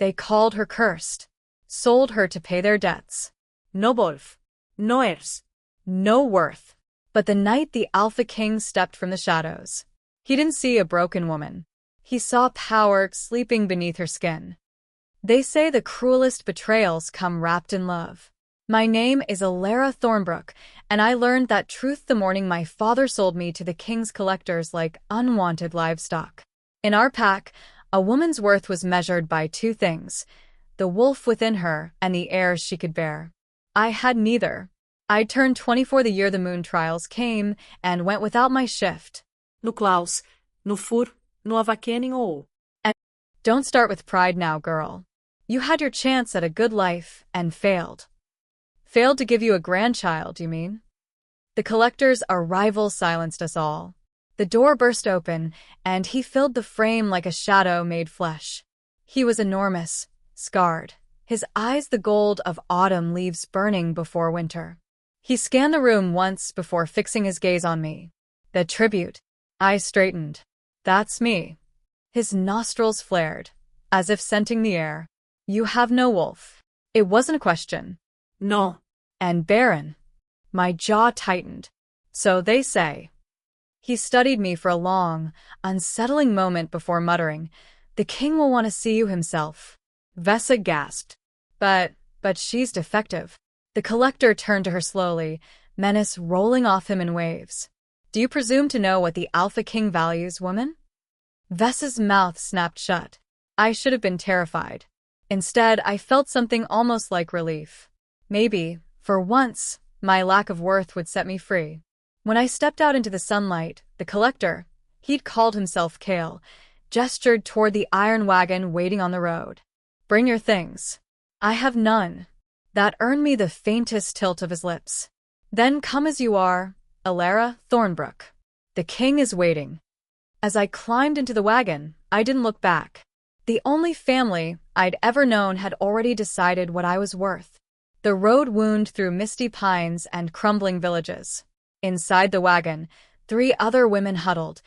They called her cursed, sold her to pay their debts. No wolf. No heirs. No worth. But the night the Alpha King stepped from the shadows, he didn't see a broken woman. He saw power sleeping beneath her skin. They say the cruelest betrayals come wrapped in love. My name is Elara Thornbrook, and I learned that truth the morning my father sold me to the king's collectors like unwanted livestock. In our pack, a woman's worth was measured by two things: the wolf within her and the heirs she could bear. I had neither. I turned 24 the year the moon trials came and went without my shift. No Klaus, no Fur, no awakening ou. And don't start with pride now, girl. You had your chance at a good life and failed. Failed to give you a grandchild, you mean? The collector's arrival silenced us all. The door burst open, and he filled the frame like a shadow made flesh. He was enormous, scarred, his eyes the gold of autumn leaves burning before winter. He scanned the room once before fixing his gaze on me. The tribute. I straightened. That's me. His nostrils flared, as if scenting the air. You have no wolf. It wasn't a question. No. And Barren. My jaw tightened. So they say. He studied me for a long, unsettling moment before muttering, "The king will want to see you himself." Vesa gasped. But she's defective. The collector turned to her slowly, menace rolling off him in waves. Do you presume to know what the Alpha King values, woman? Vesa's mouth snapped shut. I should have been terrified. Instead, I felt something almost like relief. Maybe, for once, my lack of worth would set me free. When I stepped out into the sunlight, the collector, he'd called himself Kale, gestured toward the iron wagon waiting on the road. Bring your things. I have none. That earned me the faintest tilt of his lips. Then come as you are, Elara Thornbrook. The king is waiting. As I climbed into the wagon, I didn't look back. The only family I'd ever known had already decided what I was worth. The road wound through misty pines and crumbling villages. Inside the wagon, 3 other women huddled,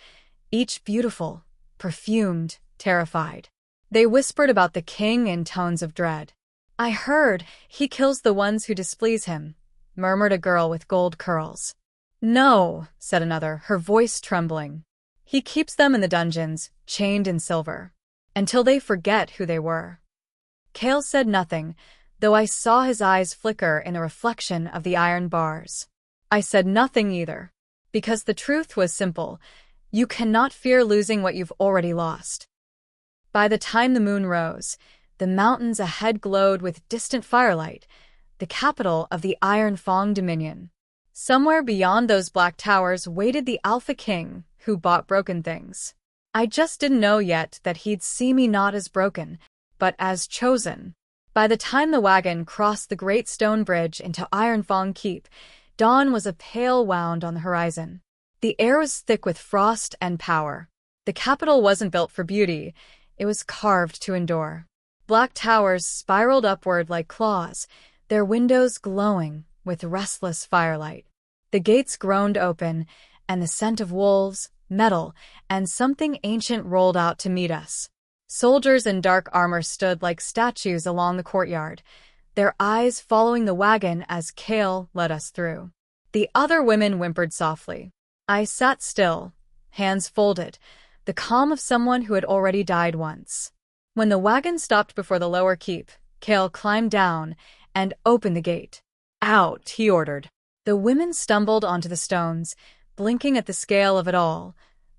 each beautiful, perfumed, terrified. They whispered about the king in tones of dread. I heard, "He kills the ones who displease him," murmured a girl with gold curls. "No," said another, her voice trembling. "He keeps them in the dungeons, chained in silver, until they forget who they were." Kale said nothing, though I saw his eyes flicker in the reflection of the iron bars. I said nothing either, because the truth was simple. You cannot fear losing what you've already lost. By the time the moon rose, the mountains ahead glowed with distant firelight, the capital of the Iron Fong Dominion. Somewhere beyond those black towers waited the Alpha King, who bought broken things. I just didn't know yet that he'd see me not as broken, but as chosen. By the time the wagon crossed the great stone bridge into Iron Fong Keep, dawn was a pale wound on the horizon. The air was thick with frost and power. The capital wasn't built for beauty, it was carved to endure. Black towers spiraled upward like claws, their windows glowing with restless firelight. The gates groaned open, and the scent of wolves, metal, and something ancient rolled out to meet us. Soldiers in dark armor stood like statues along the courtyard, their eyes following the wagon as Kale led us through. The other women whimpered softly. I sat still, hands folded, the calm of someone who had already died once. When the wagon stopped before the lower keep, Kale climbed down and opened the gate. "Out," he ordered. The women stumbled onto the stones, blinking at the scale of it all.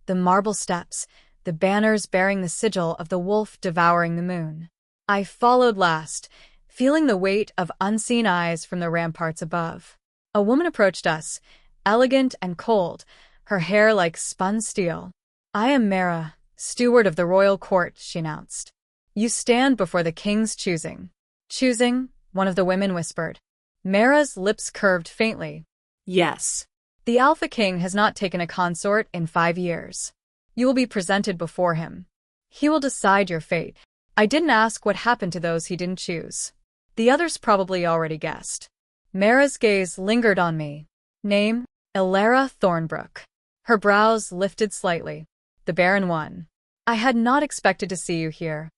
The marble steps, the banners bearing the sigil of the wolf devouring the moon. I followed last, feeling the weight of unseen eyes from the ramparts above. A woman approached us, elegant and cold, her hair like spun steel. "I am Mara, steward of the royal court," she announced. "You stand before the king's choosing." "Choosing?" one of the women whispered. Mara's lips curved faintly. "Yes. The Alpha King has not taken a consort in 5 years. You will be presented before him. He will decide your fate. I didn't ask what happened to those he didn't choose. The others probably already guessed." Mara's gaze lingered on me. Name, Elara Thornbrook. Her brows lifted slightly. The Barren one. "I had not expected to see you here."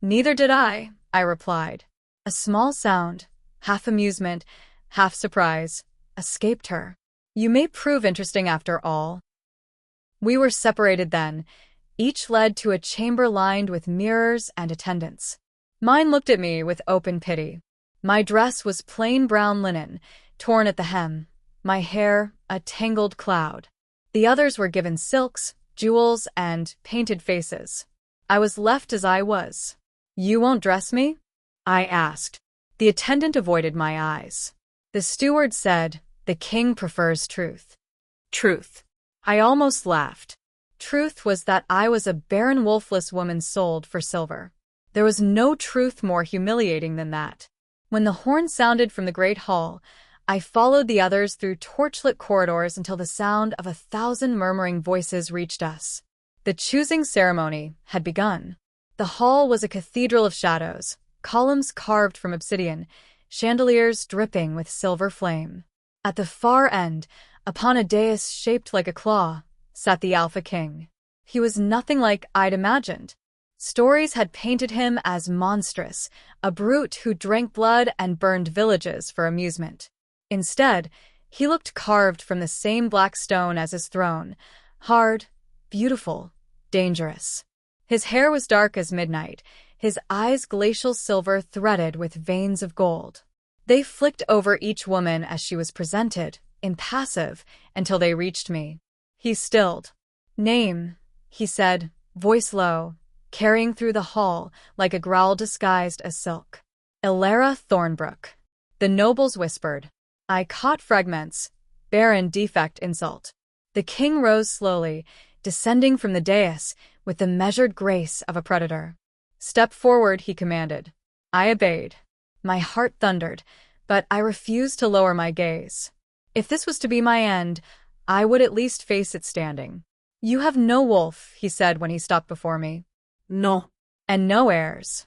"Neither did I," I replied. A small sound, half amusement, half surprise, escaped her. You may prove interesting after all. We were separated then. Each led to a chamber lined with mirrors and attendants. Mine looked at me with open pity. My dress was plain brown linen, torn at the hem, my hair a tangled cloud. The others were given silks, jewels, and painted faces. I was left as I was. You won't dress me? I asked. The attendant avoided my eyes. The steward said, the king prefers truth. Truth. I almost laughed. Truth was that I was a barren wolfless woman sold for silver. There was no truth more humiliating than that. When the horn sounded from the great hall, I followed the others through torchlit corridors until the sound of 1,000 murmuring voices reached us. The choosing ceremony had begun. The hall was a cathedral of shadows, columns carved from obsidian, chandeliers dripping with silver flame. At the far end, upon a dais shaped like a claw, sat the Alpha King. He was nothing like I'd imagined. Stories had painted him as monstrous, a brute who drank blood and burned villages for amusement. Instead, he looked carved from the same black stone as his throne, hard, beautiful, dangerous. His hair was dark as midnight, his eyes glacial silver threaded with veins of gold. They flicked over each woman as she was presented, impassive, until they reached me. He stilled. Name, he said, voice low, carrying through the hall like a growl disguised as silk. Elara Thornbrook. The nobles whispered. I caught fragments. Barren defect insult. The king rose slowly, descending from the dais with the measured grace of a predator. Step forward, he commanded. I obeyed. My heart thundered, but I refused to lower my gaze. If this was to be my end, I would at least face it standing. You have no wolf, he said when he stopped before me. No. And no heirs.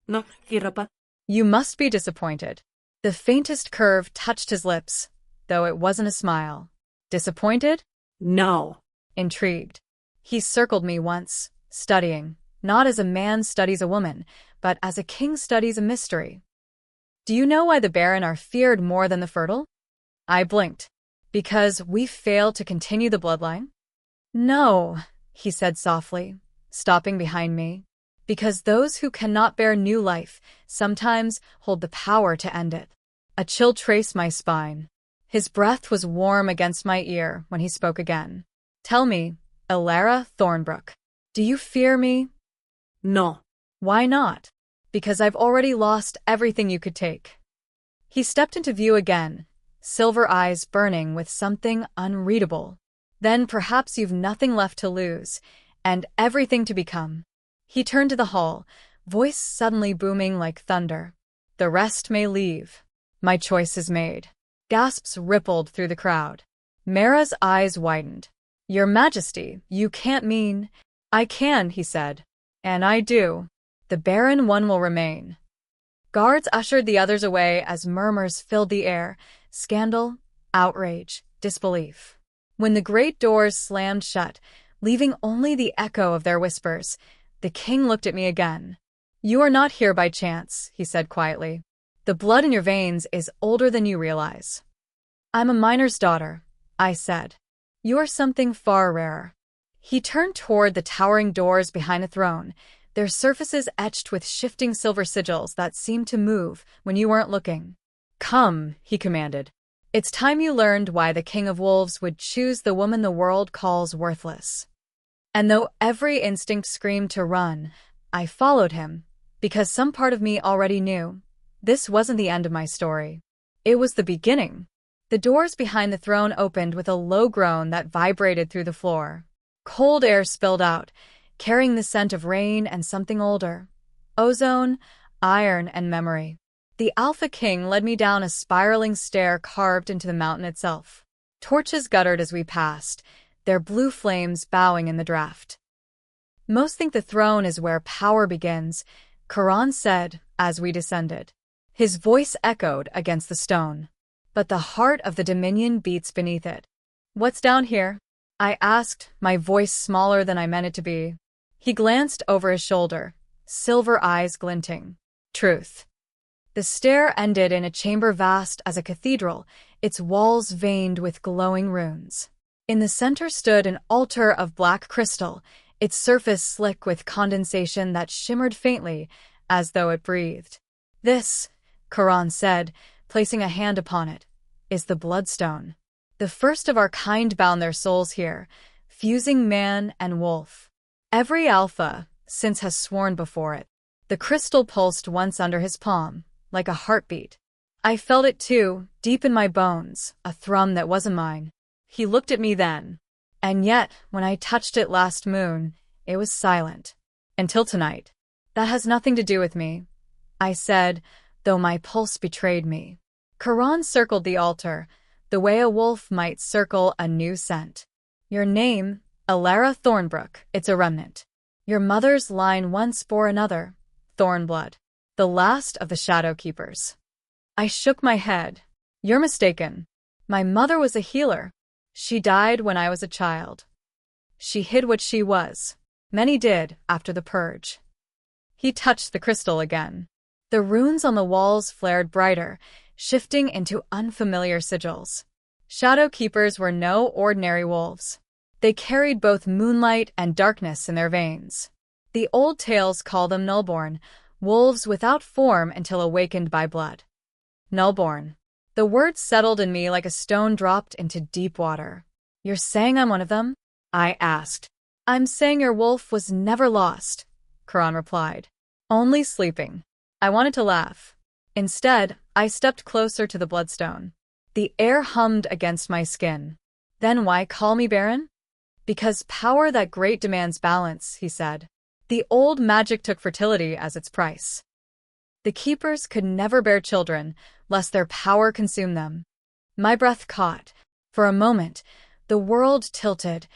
No, Hirapa. You must be disappointed. The faintest curve touched his lips, though it wasn't a smile. Disappointed? No. Intrigued. He circled me once, studying, not as a man studies a woman, but as a king studies a mystery. Do you know why the barren are feared more than the fertile? I blinked. Because we fail to continue the bloodline? No, he said softly, stopping behind me. Because those who cannot bear new life sometimes hold the power to end it. A chill traced my spine. His breath was warm against my ear when he spoke again. Tell me, Elara Thornbrook, do you fear me? No. Why not? Because I've already lost everything you could take. He stepped into view again, silver eyes burning with something unreadable. Then perhaps you've nothing left to lose, and everything to become. He turned to the hall, voice suddenly booming like thunder. The rest may leave. My choice is made. Gasps rippled through the crowd. Mara's eyes widened. Your Majesty, you can't mean... I can, he said. And I do. The barren one will remain. Guards ushered the others away as murmurs filled the air. Scandal, outrage, disbelief. When the great doors slammed shut, leaving only the echo of their whispers, the king looked at me again. You are not here by chance, he said quietly. The blood in your veins is older than you realize. I'm a miner's daughter, I said. You are something far rarer. He turned toward the towering doors behind the throne, their surfaces etched with shifting silver sigils that seemed to move when you weren't looking. Come, he commanded. It's time you learned why the King of Wolves would choose the woman the world calls worthless. And though every instinct screamed to run, I followed him, because some part of me already knew. This wasn't the end of my story. It was the beginning. The doors behind the throne opened with a low groan that vibrated through the floor. Cold air spilled out, carrying the scent of rain and something older. Ozone, iron, and memory. The Alpha King led me down a spiraling stair carved into the mountain itself. Torches guttered as we passed, their blue flames bowing in the draft. Most think the throne is where power begins, Korran said as we descended. His voice echoed against the stone. But the heart of the Dominion beats beneath it. What's down here? I asked, my voice smaller than I meant it to be. He glanced over his shoulder, silver eyes glinting. Truth. The stair ended in a chamber vast as a cathedral, its walls veined with glowing runes. In the center stood an altar of black crystal, its surface slick with condensation that shimmered faintly, as though it breathed. This, Korran said, placing a hand upon it, is the Bloodstone. The first of our kind bound their souls here, fusing man and wolf. Every alpha since has sworn before it. The crystal pulsed once under his palm, like a heartbeat. I felt it too, deep in my bones, a thrum that wasn't mine. He looked at me then. And yet, when I touched it last moon, it was silent. Until tonight. That has nothing to do with me, I said, though my pulse betrayed me. Korran circled the altar, the way a wolf might circle a new scent. Your name, Elara Thornbrook, it's a remnant. Your mother's line once bore another, Thornblood, the last of the Shadow Keepers. I shook my head. You're mistaken. My mother was a healer. She died when I was a child. She hid what she was. Many did, after the purge. He touched the crystal again. The runes on the walls flared brighter, shifting into unfamiliar sigils. Shadow Keepers were no ordinary wolves. They carried both moonlight and darkness in their veins. The old tales call them nullborn, wolves without form until awakened by blood. Nullborn. The word settled in me like a stone dropped into deep water. You're saying I'm one of them? I asked. I'm saying your wolf was never lost, Korran replied. Only sleeping. I wanted to laugh. Instead, I stepped closer to the Bloodstone. The air hummed against my skin. Then why call me Barren? Because power that great demands balance, he said. The old magic took fertility as its price. The keepers could never bear children, lest their power consume them. My breath caught. For a moment, the world tilted.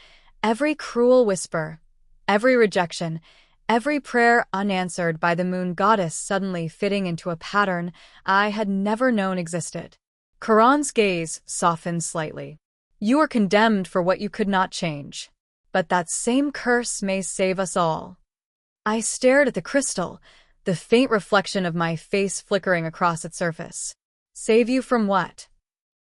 Every cruel whisper, every rejection, every prayer unanswered by the moon goddess suddenly fitting into a pattern I had never known existed. Korran's gaze softened slightly. You are condemned for what you could not change. But that same curse may save us all. I stared at the crystal, the faint reflection of my face flickering across its surface. Save you from what?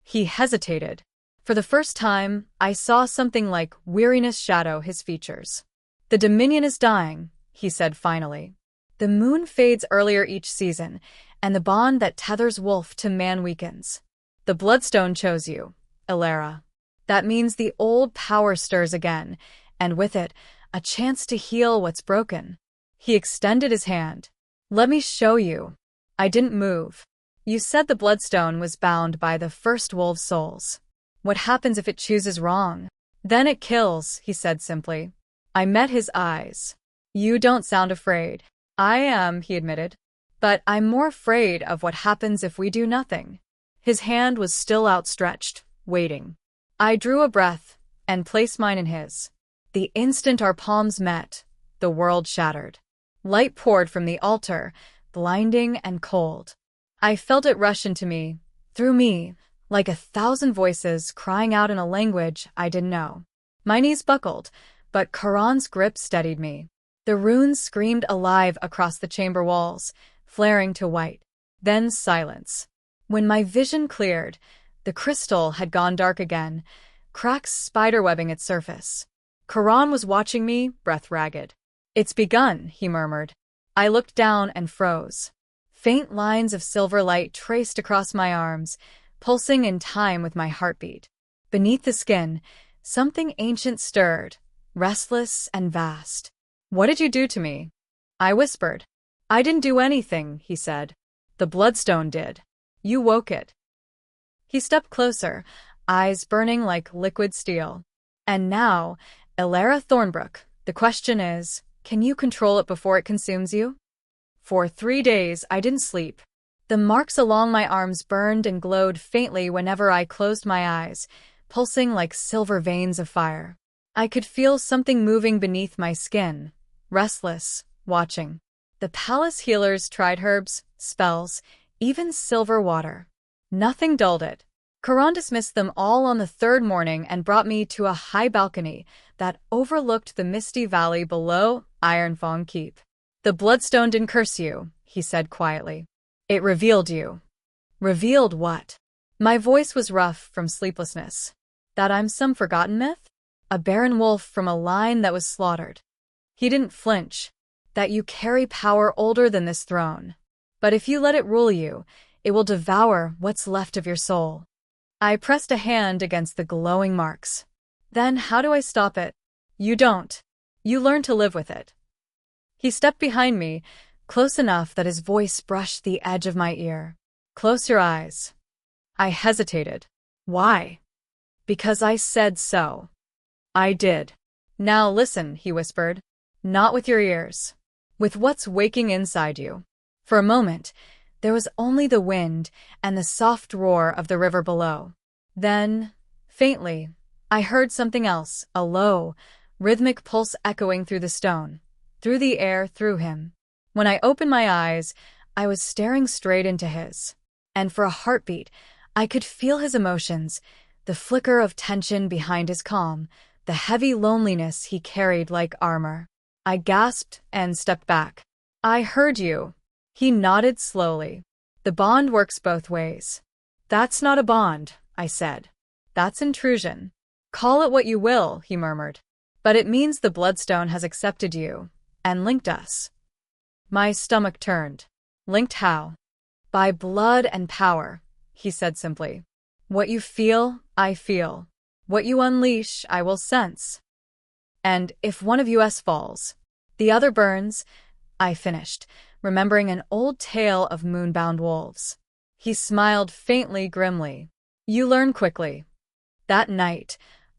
He hesitated. For the first time, I saw something like weariness shadow his features. The Dominion is dying, he said finally. The moon fades earlier each season, and the bond that tethers wolf to man weakens. The Bloodstone chose you, Elara. That means the old power stirs again, and with it, a chance to heal what's broken. He extended his hand. Let me show you. I didn't move. You said the Bloodstone was bound by the first wolf's souls. What happens if it chooses wrong? Then it kills, he said simply. I met his eyes. You don't sound afraid. I am, he admitted. But I'm more afraid of what happens if we do nothing. His hand was still outstretched, waiting. I drew a breath and placed mine in his. The instant our palms met, the world shattered. Light poured from the altar, blinding and cold. I felt it rush into me, through me, like 1,000 voices crying out in a language I didn't know. My knees buckled, but Korran's grip steadied me. The runes screamed alive across the chamber walls, flaring to white. Then silence. When my vision cleared, the crystal had gone dark again, cracks spiderwebbing its surface. Korran was watching me, breath ragged. It's begun, he murmured. I looked down and froze. Faint lines of silver light traced across my arms, pulsing in time with my heartbeat. Beneath the skin, something ancient stirred, restless and vast. What did you do to me? I whispered. I didn't do anything, he said. The Bloodstone did. You woke it. He stepped closer, eyes burning like liquid steel. And now, Elara Thornbrook, the question is, can you control it before it consumes you? For 3 days, I didn't sleep. The marks along my arms burned and glowed faintly whenever I closed my eyes, pulsing like silver veins of fire. I could feel something moving beneath my skin, restless, watching. The palace healers tried herbs, spells, even silver water. Nothing dulled it. Korran dismissed them all on the 3rd morning and brought me to a high balcony that overlooked the misty valley below Ironfang Keep. The Bloodstone didn't curse you, he said quietly. It revealed you. Revealed what? My voice was rough from sleeplessness. That I'm some forgotten myth? A barren wolf from a line that was slaughtered. He didn't flinch. That you carry power older than this throne. But if you let it rule you, it will devour what's left of your soul. I pressed a hand against the glowing marks. Then how do I stop it? You don't. You learn to live with it. He stepped behind me, close enough that his voice brushed the edge of my ear. Close your eyes. I hesitated. Why? Because I said so. I did. Now listen, he whispered. Not with your ears. With what's waking inside you. For a moment, there was only the wind and the soft roar of the river below. Then, faintly, I heard something else, a low, rhythmic pulse echoing through the stone, through the air, through him. When I opened my eyes, I was staring straight into his. And for a heartbeat, I could feel his emotions, the flicker of tension behind his calm, the heavy loneliness he carried like armor. I gasped and stepped back. I heard you. He nodded slowly. The bond works both ways. That's not a bond, I said. That's intrusion. Call it what you will, he murmured. But it means the Bloodstone has accepted you, and linked us. My stomach turned. Linked how? By blood and power, he said simply. What you feel, I feel. What you unleash, I will sense. And if one of us falls, the other burns, I finished, remembering an old tale of moonbound wolves. He smiled faintly, grimly. You learn quickly. That night,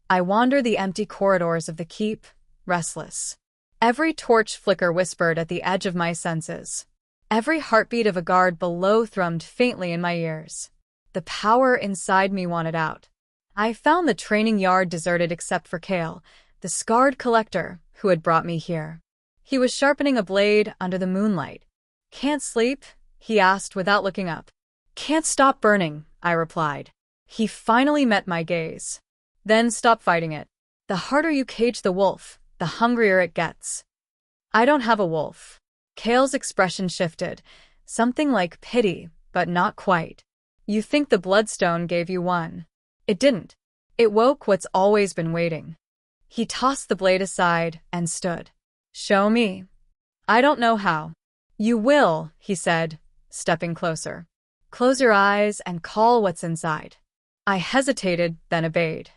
I wandered the empty corridors of the keep, restless. Every torch flicker whispered at the edge of my senses. Every heartbeat of a guard below thrummed faintly in my ears. The power inside me wanted out. I found the training yard deserted except for Kale, the scarred collector who had brought me here. He was sharpening a blade under the moonlight. Can't sleep? He asked without looking up. Can't stop burning, I replied. He finally met my gaze. Then stop fighting it. The harder you cage the wolf, the hungrier it gets. I don't have a wolf. Kale's expression shifted, something like pity, but not quite. You think the Bloodstone gave you one. It didn't. It woke what's always been waiting. He tossed the blade aside and stood. Show me. I don't know how. You will, he said, stepping closer. Close your eyes and call what's inside. I hesitated, then obeyed.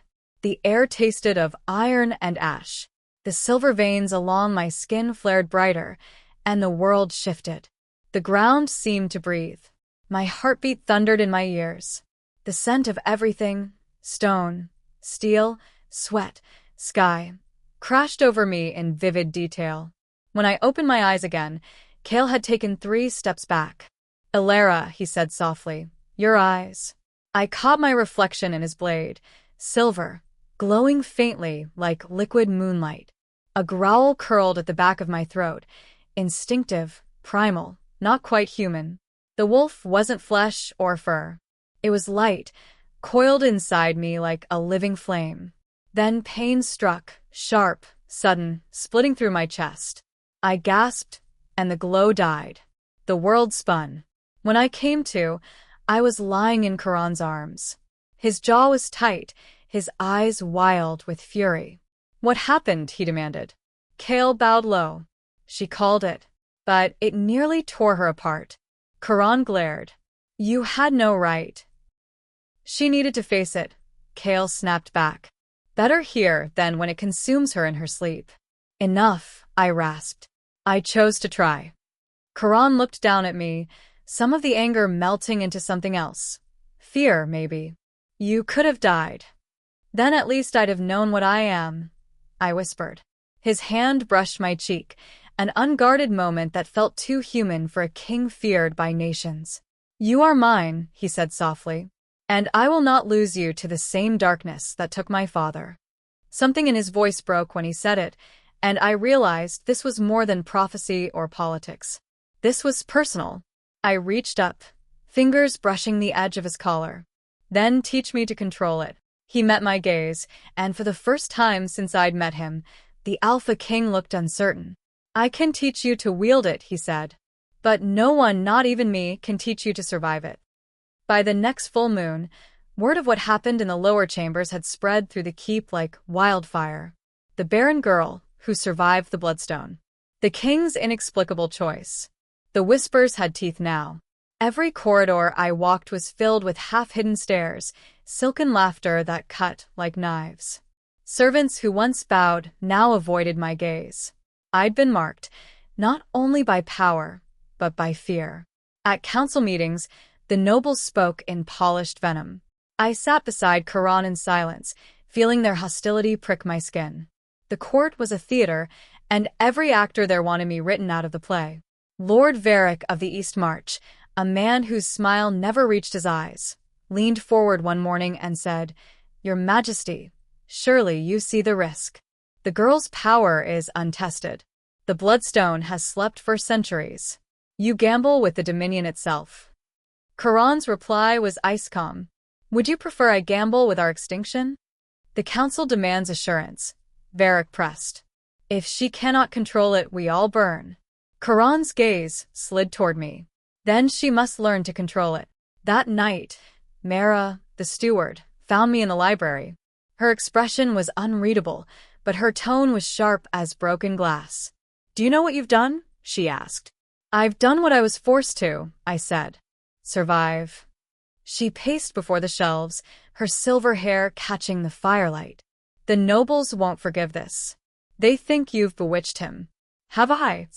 The air tasted of iron and ash. The silver veins along my skin flared brighter, and the world shifted. The ground seemed to breathe. My heartbeat thundered in my ears. The scent of everything, stone, steel, sweat, sky, crashed over me in vivid detail. When I opened my eyes again, Kale had taken 3 steps back. Elara, he said softly, your eyes. I caught my reflection in his blade, silver, glowing faintly like liquid moonlight. A growl curled at the back of my throat, instinctive, primal, not quite human. The wolf wasn't flesh or fur. It was light, coiled inside me like a living flame. Then pain struck, sharp, sudden, splitting through my chest. I gasped, and the glow died. The world spun. When I came to, I was lying in Korran's arms. His jaw was tight, his eyes wild with fury. What happened? He demanded. Kale bowed low. She called it, but it nearly tore her apart. Korran glared. You had no right. She needed to face it. Kale snapped back. Better here than when it consumes her in her sleep. Enough, I rasped. I chose to try. Korran looked down at me, some of the anger melting into something else. Fear, maybe. You could have died. Then at least I'd have known what I am, I whispered. His hand brushed my cheek, an unguarded moment that felt too human for a king feared by nations. You are mine, he said softly, and I will not lose you to the same darkness that took my father. Something in his voice broke when he said it, and I realized this was more than prophecy or politics. This was personal. I reached up, fingers brushing the edge of his collar. Then teach me to control it. He met my gaze, and for the first time since I'd met him, the Alpha King looked uncertain. I can teach you to wield it, he said. But no one, not even me, can teach you to survive it. By the next full moon, word of what happened in the lower chambers had spread through the keep like wildfire. The Barren girl who survived the Bloodstone. The king's inexplicable choice. The whispers had teeth now. Every corridor I walked was filled with half-hidden stares, silken laughter that cut like knives. Servants who once bowed now avoided my gaze. I'd been marked, not only by power, but by fear. At council meetings, the nobles spoke in polished venom. I sat beside Korran in silence, feeling their hostility prick my skin. The court was a theater, and every actor there wanted me written out of the play. Lord Varric of the East March, a man whose smile never reached his eyes, leaned forward one morning and said, "Your Majesty, surely you see the risk. The girl's power is untested. The Bloodstone has slept for centuries. You gamble with the Dominion itself." Korran's reply was ice calm. "Would you prefer I gamble with our extinction?" "The council demands assurance," Varric pressed. "If she cannot control it, we all burn." Korran's gaze slid toward me. "Then she must learn to control it." That night, Mara, the steward, found me in the library. Her expression was unreadable, but her tone was sharp as broken glass. "Do you know what you've done?" she asked. "I've done what I was forced to," I said. "Survive." She paced before the shelves, her silver hair catching the firelight. "The nobles won't forgive this. They think you've bewitched him." "Have I?"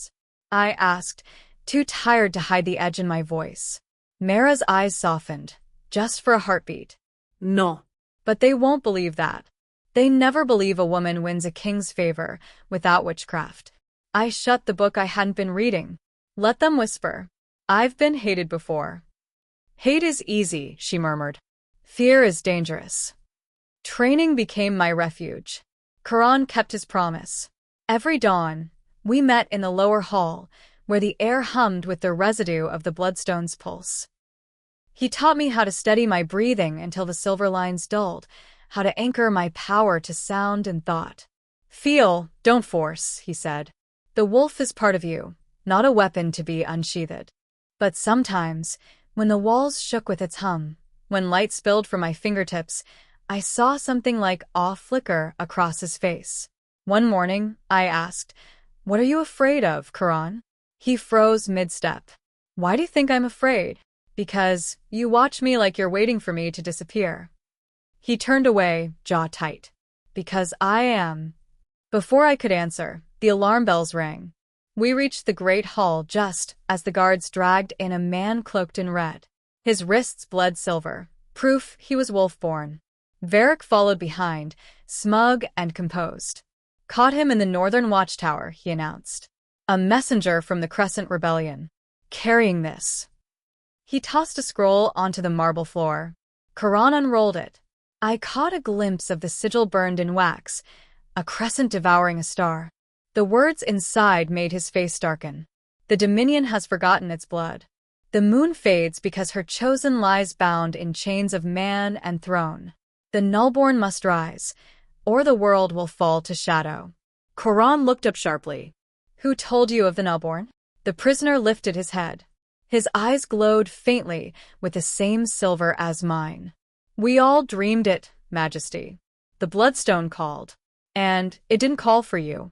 I asked, too tired to hide the edge in my voice. Mara's eyes softened, just for a heartbeat. "No." "But they won't believe that. They never believe a woman wins a king's favor without witchcraft." I shut the book I hadn't been reading. "Let them whisper. I've been hated before." "Hate is easy," she murmured. "Fear is dangerous." Training became my refuge. Korran kept his promise. Every dawn, we met in the lower hall, where the air hummed with the residue of the Bloodstone's pulse. He taught me how to steady my breathing until the silver lines dulled, how to anchor my power to sound and thought. "Feel, don't force," he said. "The wolf is part of you, not a weapon to be unsheathed." But sometimes, when the walls shook with its hum, when light spilled from my fingertips, I saw something like awe flicker across his face. One morning, I asked, "What are you afraid of, Korran?" He froze mid-step. "Why do you think I'm afraid?" "Because you watch me like you're waiting for me to disappear." He turned away, jaw tight. "Because I am." Before I could answer, the alarm bells rang. We reached the great hall just as the guards dragged in a man cloaked in red. His wrists bled silver, proof he was wolf-born. Varric followed behind, smug and composed. "Caught him in the northern watchtower," he announced. "A messenger from the Crescent Rebellion. Carrying this." He tossed a scroll onto the marble floor. Korran unrolled it. I caught a glimpse of the sigil burned in wax, a crescent devouring a star. The words inside made his face darken. "The Dominion has forgotten its blood. The moon fades because her chosen lies bound in chains of man and throne. The nullborn must rise, or the world will fall to shadow." Korran looked up sharply. "Who told you of the nullborn?" The prisoner lifted his head. His eyes glowed faintly with the same silver as mine. "We all dreamed it, Majesty. The Bloodstone called. And it didn't call for you."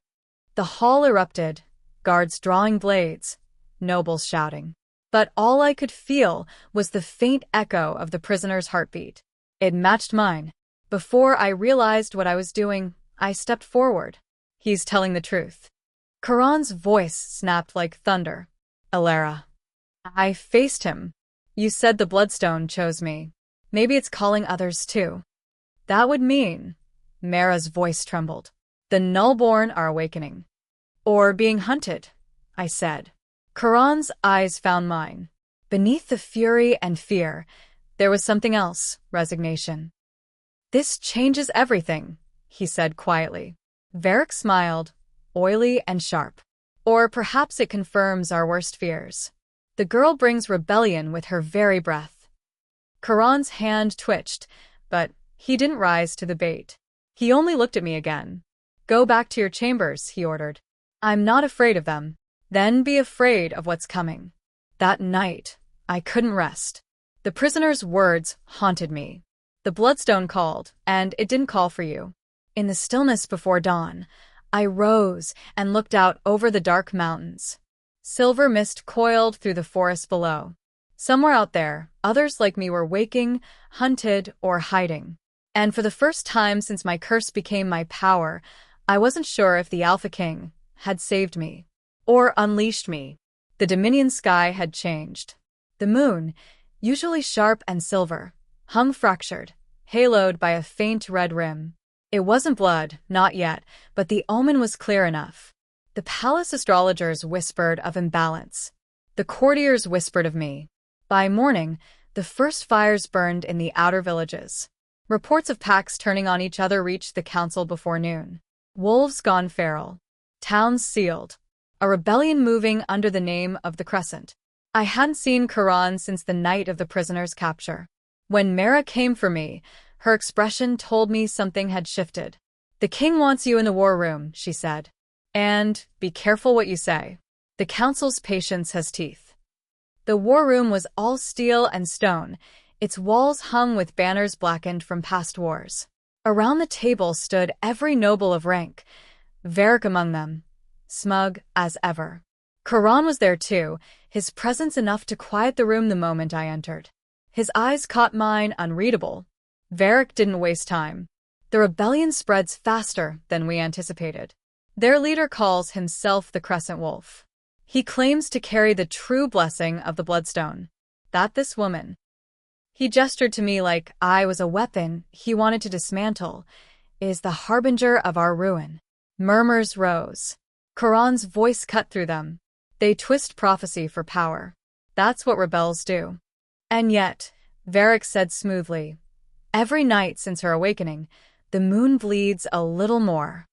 The hall erupted, guards drawing blades, nobles shouting. But all I could feel was the faint echo of the prisoner's heartbeat. It matched mine. Before I realized what I was doing, I stepped forward. "He's telling the truth." Korran's voice snapped like thunder. "Elara." I faced him. "You said the Bloodstone chose me. Maybe it's calling others too." "That would mean," Mara's voice trembled, "the nullborn are awakening." "Or being hunted," I said. Korran's eyes found mine. Beneath the fury and fear, there was something else, resignation. "This changes everything," he said quietly. Varric smiled, oily and sharp. "Or perhaps it confirms our worst fears. The girl brings rebellion with her very breath." Korran's hand twitched, but he didn't rise to the bait. He only looked at me again. "Go back to your chambers," he ordered. "I'm not afraid of them. Then be afraid of what's coming." That night, I couldn't rest. The prisoner's words haunted me. The bloodstone called, and it didn't call for you. In the stillness before dawn, I rose and looked out over the dark mountains. Silver mist coiled through the forest below. Somewhere out there, others like me were waking, hunted, or hiding. And for the first time since my curse became my power, I wasn't sure if the Alpha King had saved me or unleashed me. The Dominion sky had changed. The moon, usually sharp and silver, hung fractured, haloed by a faint red rim. It wasn't blood, not yet, but the omen was clear enough. The palace astrologers whispered of imbalance. The courtiers whispered of me. By morning, the first fires burned in the outer villages. Reports of packs turning on each other reached the council before noon. Wolves gone feral. Towns sealed. A rebellion moving under the name of the Crescent. I hadn't seen Korran since the night of the prisoner's capture. When Mara came for me, her expression told me something had shifted. The king wants you in the war room, she said. And be careful what you say. The council's patience has teeth. The war room was all steel and stone, its walls hung with banners blackened from past wars. Around the table stood every noble of rank, Varric among them, smug as ever. Korran was there too, his presence enough to quiet the room the moment I entered. His eyes caught mine, unreadable. Varric didn't waste time. The rebellion spreads faster than we anticipated. Their leader calls himself the Crescent Wolf. He claims to carry the true blessing of the Bloodstone. That this woman. He gestured to me like I was a weapon he wanted to dismantle, is the harbinger of our ruin. Murmurs rose. Korran's voice cut through them. They twist prophecy for power. That's what rebels do. And yet, Varric said smoothly, every night since her awakening, the moon bleeds a little more.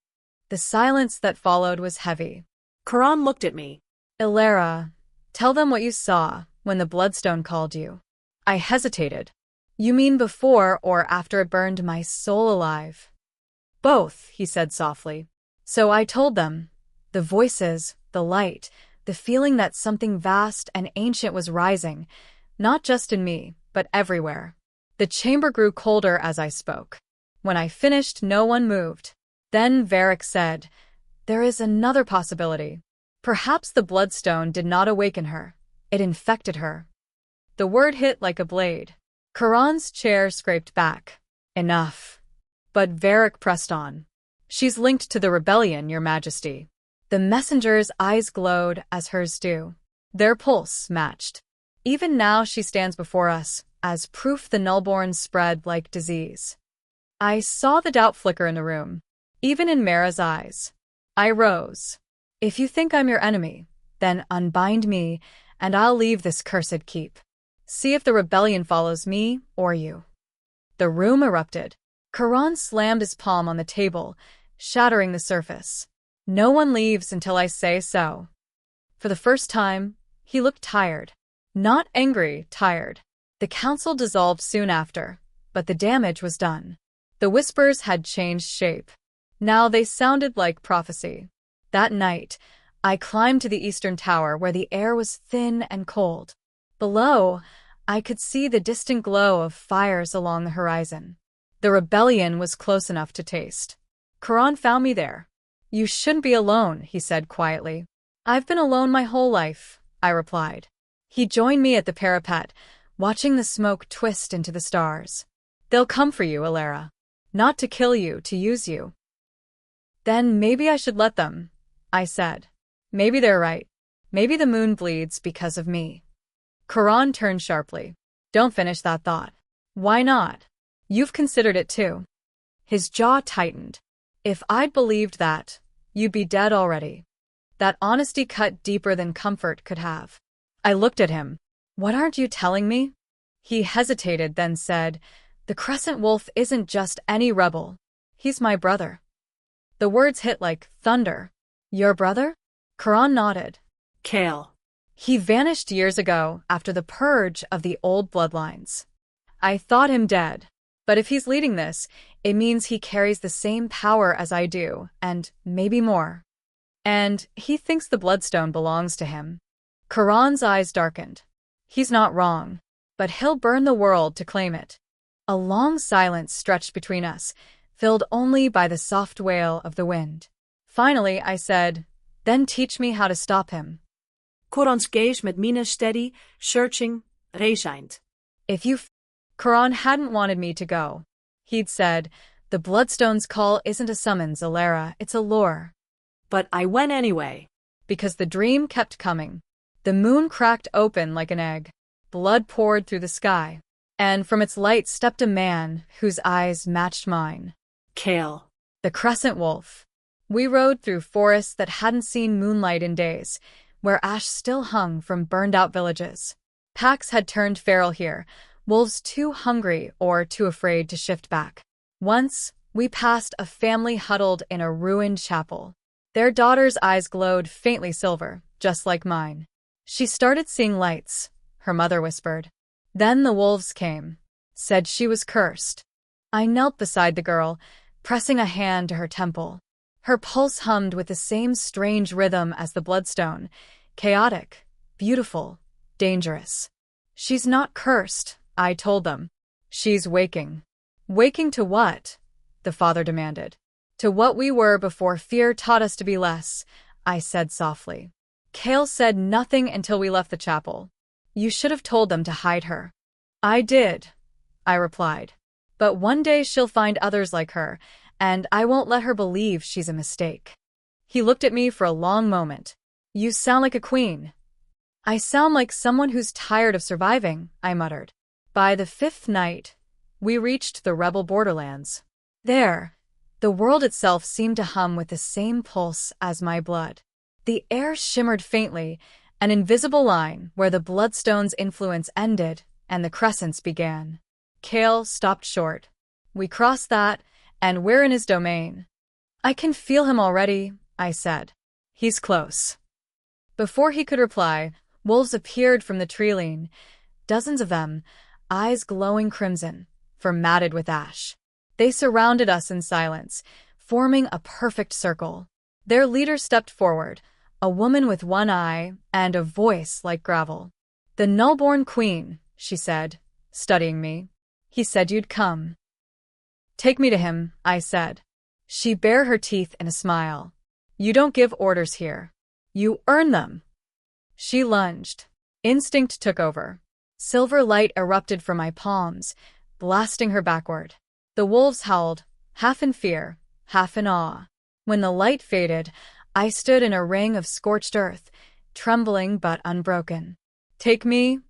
The silence that followed was heavy. Korran looked at me. Elara, tell them what you saw when the Bloodstone called you. I hesitated. You mean before or after it burned my soul alive? Both, he said softly. So I told them. The voices, the light, the feeling that something vast and ancient was rising, not just in me, but everywhere. The chamber grew colder as I spoke. When I finished, no one moved. Then Varric said, there is another possibility. Perhaps the Bloodstone did not awaken her. It infected her. The word hit like a blade. Korran's chair scraped back. Enough. But Varric pressed on. She's linked to the rebellion, Your Majesty. The messenger's eyes glowed as hers do. Their pulse matched. Even now she stands before us, as proof the Nullborn spread like disease. I saw the doubt flicker in the room, even in Mara's eyes. I rose. If you think I'm your enemy, then unbind me, and I'll leave this cursed keep. See if the rebellion follows me or you. The room erupted. Korran slammed his palm on the table, shattering the surface. No one leaves until I say so. For the first time, he looked tired. Not angry, tired. The council dissolved soon after, but the damage was done. The whispers had changed shape. Now they sounded like prophecy. That night, I climbed to the eastern tower where the air was thin and cold. Below, I could see the distant glow of fires along the horizon. The rebellion was close enough to taste. Korran found me there. You shouldn't be alone, he said quietly. I've been alone my whole life, I replied. He joined me at the parapet, watching the smoke twist into the stars. They'll come for you, Elara. Not to kill you, to use you. Then maybe I should let them, I said. Maybe they're right. Maybe the moon bleeds because of me. Korran turned sharply. Don't finish that thought. Why not? You've considered it too. His jaw tightened. If I'd believed that, you'd be dead already. That honesty cut deeper than comfort could have. I looked at him. What aren't you telling me? He hesitated, then said, the Crescent Wolf isn't just any rebel. He's my brother. The words hit like thunder. Your brother? Korran nodded. Kale. He vanished years ago after the purge of the old bloodlines. I thought him dead. But if he's leading this, it means he carries the same power as I do, and maybe more. And he thinks the Bloodstone belongs to him. Korran's eyes darkened. He's not wrong, but he'll burn the world to claim it. A long silence stretched between us, filled only by the soft wail of the wind. Finally, I said, "Then teach me how to stop him." Korran's gaze met mine steady, searching, resigned. Korran hadn't wanted me to go. He'd said, "The Bloodstone's call isn't a summons, Elara, it's a lure." But I went anyway. Because the dream kept coming. The moon cracked open like an egg. Blood poured through the sky. And from its light stepped a man whose eyes matched mine. Kale. The Crescent Wolf. We rode through forests that hadn't seen moonlight in days, where ash still hung from burned-out villages. Packs had turned feral here, wolves too hungry or too afraid to shift back. Once, we passed a family huddled in a ruined chapel. Their daughter's eyes glowed faintly silver, just like mine. "She started seeing lights," her mother whispered. "Then the wolves came. Said she was cursed." I knelt beside the girl, pressing a hand to her temple. Her pulse hummed with the same strange rhythm as the bloodstone. Chaotic, beautiful, dangerous. "She's not cursed," I told them. "She's waking." "Waking to what?" the father demanded. "To what we were before fear taught us to be less," I said softly. Kale said nothing until we left the chapel. "You should have told them to hide her." "I did," I replied. "But one day she'll find others like her, and I won't let her believe she's a mistake." He looked at me for a long moment. "You sound like a queen." "I sound like someone who's tired of surviving," I muttered. By the 5th night, we reached the rebel borderlands. There, the world itself seemed to hum with the same pulse as my blood. The air shimmered faintly, an invisible line where the Bloodstone's influence ended and the Crescents began. Kale stopped short. "We crossed that, and we're in his domain." "I can feel him already," I said. "He's close." Before he could reply, wolves appeared from the tree-line. Dozens of them, eyes glowing crimson, formatted with ash. They surrounded us in silence, forming a perfect circle. Their leader stepped forward, a woman with one eye and a voice like gravel. "The Nullborn Queen," she said, studying me. "He said you'd come." "Take me to him," I said. She bared her teeth in a smile. "You don't give orders here. You earn them." She lunged. Instinct took over. Silver light erupted from my palms, blasting her backward. The wolves howled, half in fear, half in awe. When the light faded, I stood in a ring of scorched earth, trembling but unbroken. "Take me,"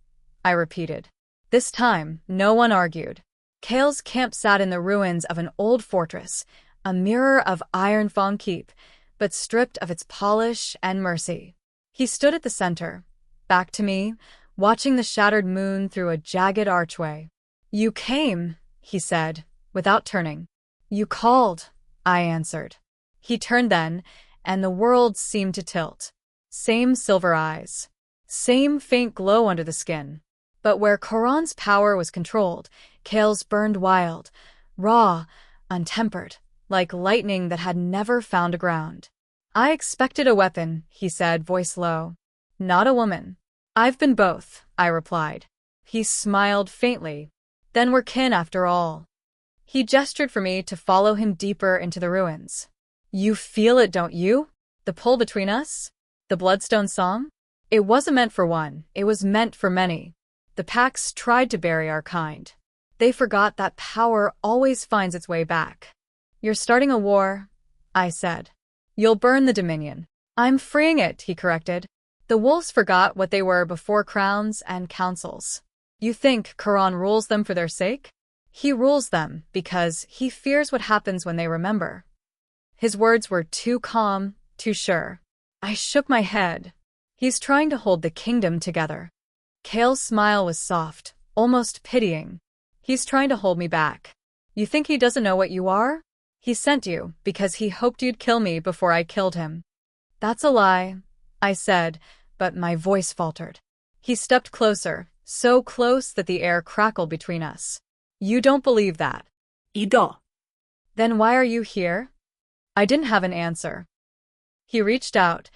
I repeated. This time, no one argued. Kale's camp sat in the ruins of an old fortress, a mirror of Iron Fong Keep, but stripped of its polish and mercy. He stood at the center, back to me, watching the shattered moon through a jagged archway. "You came," he said, without turning. "You called," I answered. He turned then, and the world seemed to tilt. Same silver eyes. Same faint glow under the skin. But where Korran's power was controlled, Kale's burned wild, raw, untempered, like lightning that had never found a ground. "I expected a weapon," he said, voice low. "Not a woman." "I've been both," I replied. He smiled faintly. "Then we're kin after all." He gestured for me to follow him deeper into the ruins. "You feel it, don't you? The pull between us? The Bloodstone song? It wasn't meant for one, it was meant for many. The packs tried to bury our kind. They forgot that power always finds its way back." "You're starting a war," I said. "You'll burn the Dominion." "I'm freeing it," he corrected. "The wolves forgot what they were before crowns and councils." "You think Korran rules them for their sake?" "He rules them because he fears what happens when they remember." His words were too calm, too sure. I shook my head. "He's trying to hold the kingdom together." Kale's smile was soft, almost pitying. "He's trying to hold me back. You think he doesn't know what you are? He sent you because he hoped you'd kill me before I killed him." "That's a lie," I said, but my voice faltered. He stepped closer, so close that the air crackled between us. "You don't believe that?" I do. "Then why are you here?" I didn't have an answer. He reached out,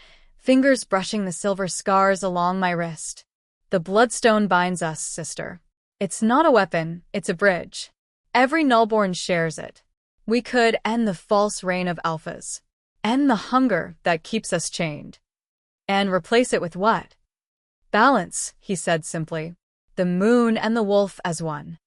fingers brushing the silver scars along my wrist. The bloodstone binds us, sister. It's not a weapon, it's a bridge. Every Nullborn shares it. We could end the false reign of alphas. End the hunger that keeps us chained. And replace it with what? Balance, he said simply. The moon and the wolf as one.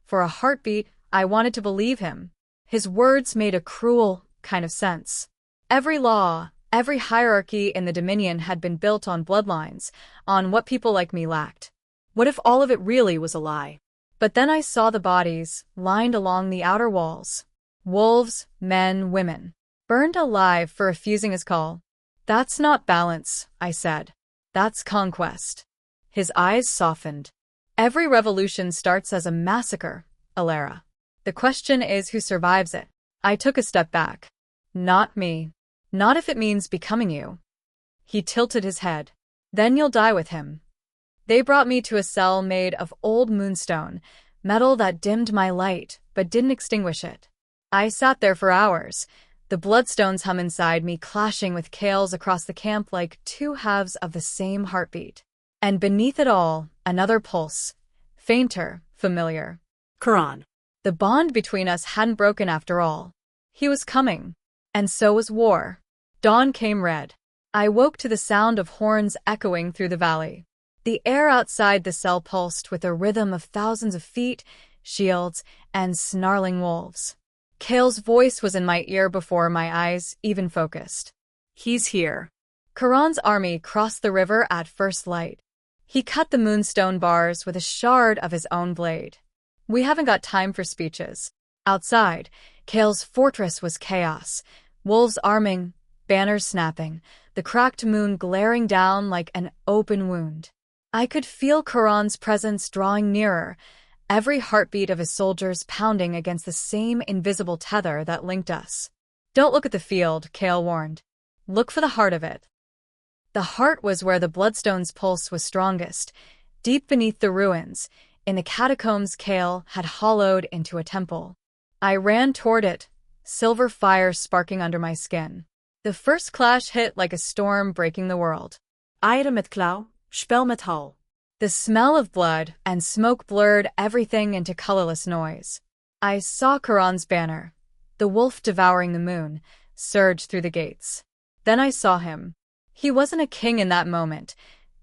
For a heartbeat, I wanted to believe him. His words made a cruel kind of sense. Every law, every hierarchy in the Dominion had been built on bloodlines, on what people like me lacked. What if all of it really was a lie? But then I saw the bodies, lined along the outer walls. Wolves, men, women. Burned alive for refusing his call. That's not balance, I said. That's conquest. His eyes softened. Every revolution starts as a massacre, Elara. The question is who survives it. I took a step back. Not me. Not if it means becoming you. He tilted his head. Then you'll die with him. They brought me to a cell made of old moonstone, metal that dimmed my light but didn't extinguish it. I sat there for hours, the bloodstones hum inside me clashing with Kale's across the camp like two halves of the same heartbeat. And beneath it all, another pulse. Fainter, familiar. Korran. The bond between us hadn't broken after all. He was coming. And so was war. Dawn came red. I woke to the sound of horns echoing through the valley. The air outside the cell pulsed with a rhythm of thousands of feet, shields, and snarling wolves. Kale's voice was in my ear before my eyes even focused. He's here. Korran's army crossed the river at first light. He cut the moonstone bars with a shard of his own blade. We haven't got time for speeches. Outside, Kale's fortress was chaos. Wolves arming, banners snapping, the cracked moon glaring down like an open wound. I could feel Korran's presence drawing nearer, every heartbeat of his soldiers pounding against the same invisible tether that linked us. Don't look at the field, Kale warned. Look for the heart of it. The heart was where the bloodstone's pulse was strongest, deep beneath the ruins, in the catacombs Kale had hollowed into a temple. I ran toward it, silver fire sparking under my skin. The first clash hit like a storm breaking the world. Eieren met klauw, spel met hal. The smell of blood and smoke blurred everything into colorless noise. I saw Korran's banner, the wolf devouring the moon, surge through the gates. Then I saw him. He wasn't a king in that moment.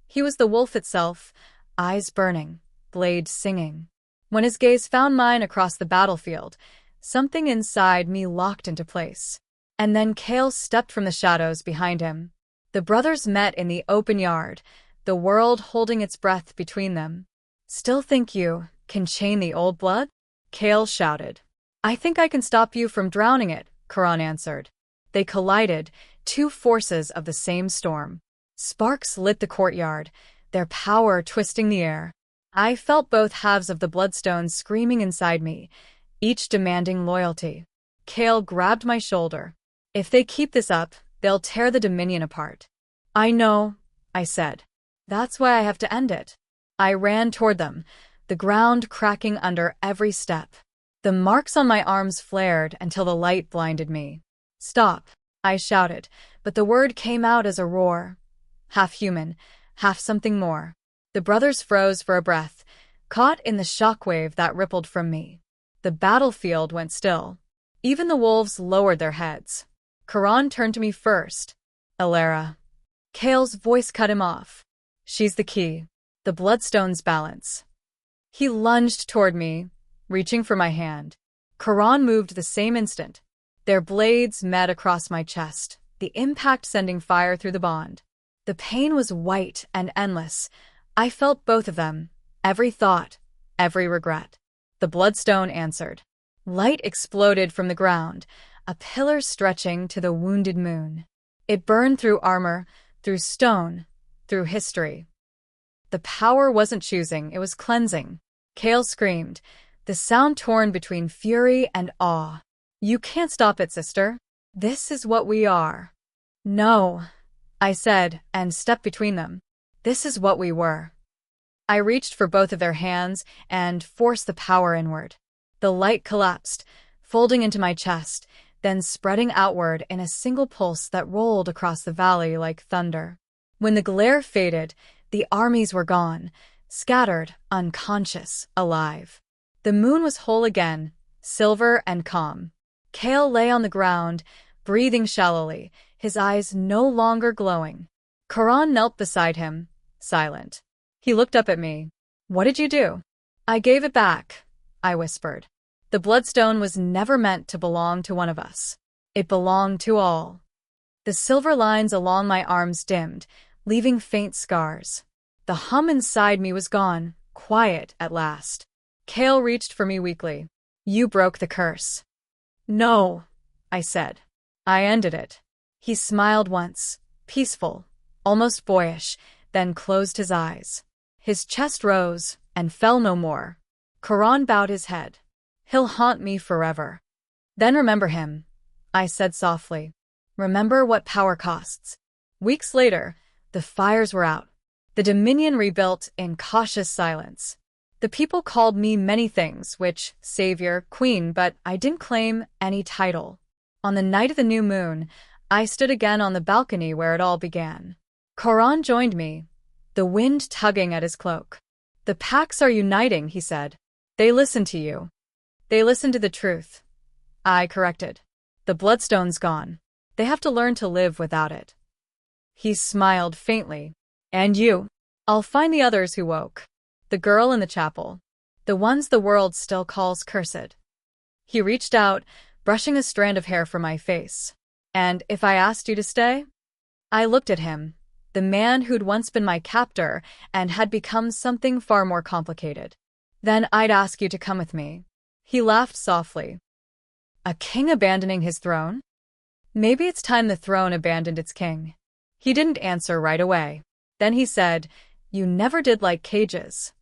He was the wolf itself, eyes burning, blade singing. When his gaze found mine across the battlefield, something inside me locked into place. And then Kale stepped from the shadows behind him. The brothers met in the open yard, the world holding its breath between them. Still think you can chain the old blood? Kale shouted. I think I can stop you from drowning it, Korran answered. They collided, two forces of the same storm. Sparks lit the courtyard, their power twisting the air. I felt both halves of the bloodstone screaming inside me, each demanding loyalty. Kale grabbed my shoulder. If they keep this up, they'll tear the Dominion apart. I know, I said. That's why I have to end it. I ran toward them, the ground cracking under every step. The marks on my arms flared until the light blinded me. Stop, I shouted, but the word came out as a roar. Half human, half something more. The brothers froze for a breath, caught in the shockwave that rippled from me. The battlefield went still. Even the wolves lowered their heads. Korran turned to me first. Elara. Kale's voice cut him off. She's the key. The bloodstone's balance. He lunged toward me, reaching for my hand. Korran moved the same instant. Their blades met across my chest, the impact sending fire through the bond. The pain was white and endless. I felt both of them, every thought, every regret. The bloodstone answered. Light exploded from the ground, a pillar stretching to the wounded moon. It burned through armor, through stone, through history. The power wasn't choosing, it was cleansing. Kale screamed, the sound torn between fury and awe. You can't stop it, sister. This is what we are. No, I said, and stepped between them. This is what we were. I reached for both of their hands and forced the power inward. The light collapsed, folding into my chest, then spreading outward in a single pulse that rolled across the valley like thunder. When the glare faded, the armies were gone, scattered, unconscious, alive. The moon was whole again, silver and calm. Kale lay on the ground, breathing shallowly, his eyes no longer glowing. Korran knelt beside him, silent. He looked up at me. "What did you do?" "I gave it back," I whispered. "The bloodstone was never meant to belong to one of us. It belonged to all." The silver lines along my arms dimmed, leaving faint scars. The hum inside me was gone, quiet at last. Kale reached for me weakly. "You broke the curse." "No," I said. "I ended it." He smiled once, peaceful, almost boyish, then closed his eyes. His chest rose and fell no more. Korran bowed his head. "He'll haunt me forever." "Then remember him," I said softly. "Remember what power costs." Weeks later, the fires were out. The Dominion rebuilt in cautious silence. The people called me many things, witch, savior, queen, but I didn't claim any title. On the night of the new moon, I stood again on the balcony where it all began. Korran joined me, the wind tugging at his cloak. "The packs are uniting," he said. "They listen to you. They listen to the truth." I corrected. "The bloodstone's gone. They have to learn to live without it." He smiled faintly. "And you?" "I'll find the others who woke. The girl in the chapel. The ones the world still calls cursed." He reached out, brushing a strand of hair from my face. "And if I asked you to stay?" I looked at him, the man who'd once been my captor and had become something far more complicated. "Then I'd ask you to come with me." He laughed softly. "A king abandoning his throne? Maybe it's time the throne abandoned its king." He didn't answer right away. Then he said, "You never did like cages."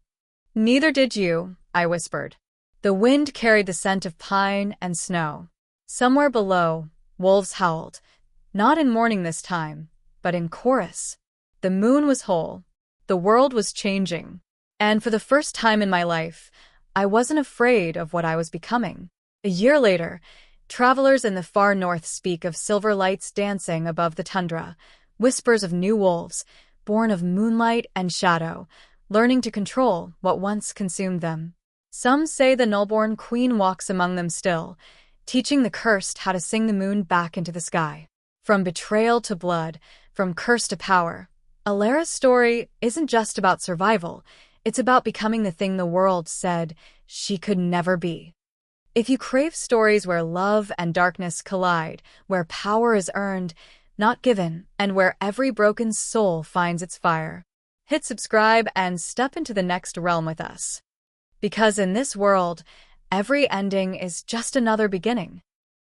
"Neither did you," I whispered. The wind carried the scent of pine and snow. Somewhere below, wolves howled, not in mourning this time, but in chorus. The moon was whole. The world was changing. And for the first time in my life, I wasn't afraid of what I was becoming. A year later, travelers in the far north speak of silver lights dancing above the tundra, whispers of new wolves, born of moonlight and shadow, learning to control what once consumed them. Some say the nullborn queen walks among them still, teaching the cursed how to sing the moon back into the sky. From betrayal to blood, from curse to power, Elara's story isn't just about survival, it's about becoming the thing the world said she could never be. If you crave stories where love and darkness collide, where power is earned, not given, and where every broken soul finds its fire, hit subscribe and step into the next realm with us. Because in this world, every ending is just another beginning.